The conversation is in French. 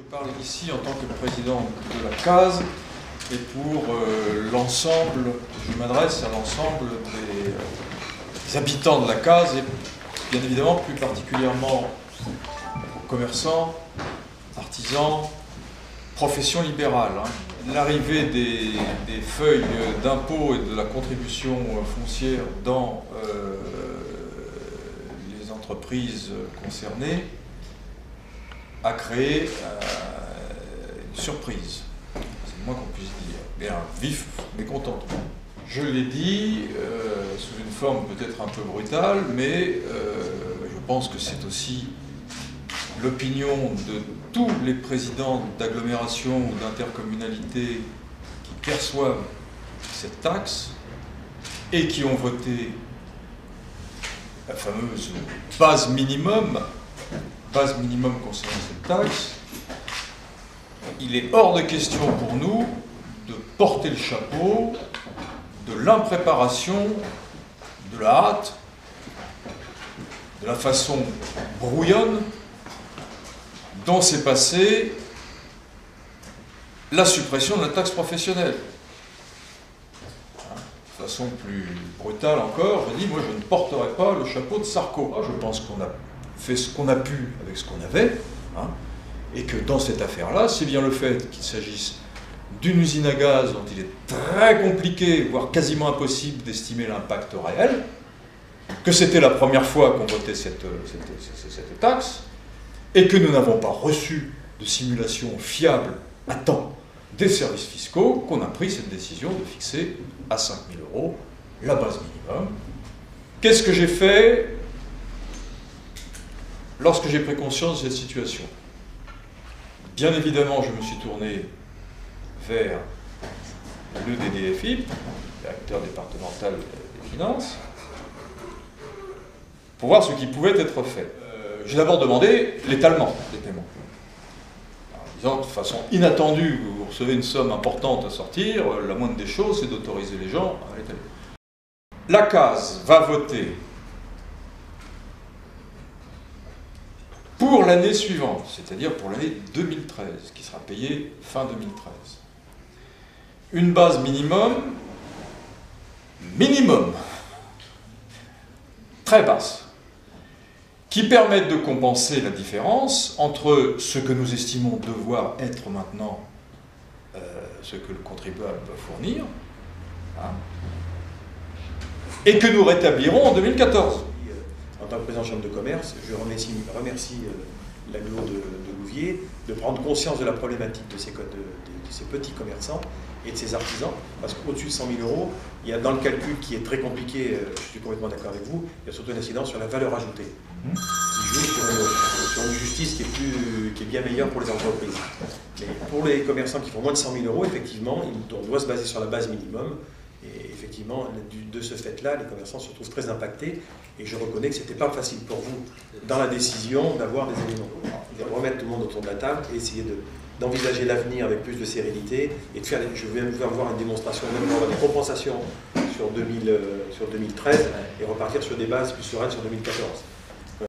parle ici en tant que président de la CASE et pour l'ensemble, je m'adresse à l'ensemble des habitants de la CASE et bien évidemment plus particulièrement aux commerçants, artisans, professions libérales. L'arrivée des feuilles d'impôt et de la contribution foncière dans les entreprises concernées a créé une surprise, c'est le moins qu'on puisse dire, et un vif mécontentement. Je l'ai dit sous une forme peut-être un peu brutale, mais je pense que c'est aussi l'opinion de tous les présidents d'agglomération ou d'intercommunalité qui perçoivent cette taxe et qui ont voté la fameuse base minimum concernant cette taxe. Il est hors de question pour nous de porter le chapeau de l'impréparation, de la hâte, de la façon brouillonne dont s'est passée la suppression de la taxe professionnelle. De façon plus brutale encore, je dis, moi je ne porterai pas le chapeau de Sarko. Je pense qu'on a fait ce qu'on a pu avec ce qu'on avait, et que dans cette affaire-là, c'est bien le fait qu'il s'agisse d'une usine à gaz dont il est très compliqué, voire quasiment impossible d'estimer l'impact réel, que c'était la première fois qu'on votait cette taxe, et que nous n'avons pas reçu de simulation fiable à temps des services fiscaux, qu'on a pris cette décision de fixer à 5 000 € la base minimum. Qu'est-ce que j'ai fait lorsque j'ai pris conscience de cette situation? Bien évidemment, je me suis tourné vers le DDFI, directeur départemental des finances, pour voir ce qui pouvait être fait. J'ai d'abord demandé l'étalement des paiements. En disant de façon inattendue, vous recevez une somme importante à sortir, la moindre des choses, c'est d'autoriser les gens à l'étaler. La CASE va voter pour l'année suivante, c'est-à-dire pour l'année 2013, qui sera payée fin 2013. Une base minimum, très basse, qui permettent de compenser la différence entre ce que nous estimons devoir être maintenant ce que le contribuable doit fournir, et que nous rétablirons en 2014. En tant que président de chambre de commerce, je remercie l'agglo de Louviers de prendre conscience de la problématique de ces petits commerçants et de ces artisans, parce qu'au-dessus de 100 000 €, il y a dans le calcul qui est très compliqué, je suis complètement d'accord avec vous, il y a surtout une incidence sur la valeur ajoutée, qui joue sur une justice qui est bien meilleure pour les entreprises. Mais pour les commerçants qui font moins de 100 000 €, effectivement, on doit se baser sur la base minimum, et effectivement, de ce fait-là, les commerçants se trouvent très impactés, et je reconnais que ce n'était pas facile pour vous, dans la décision, d'avoir des éléments. De remettre tout le monde autour de la table et essayer d'envisager l'avenir avec plus de sérénité, et de faire, je vais même avoir une démonstration, même avoir des compensations sur 2013, et repartir sur des bases plus sereines sur 2014.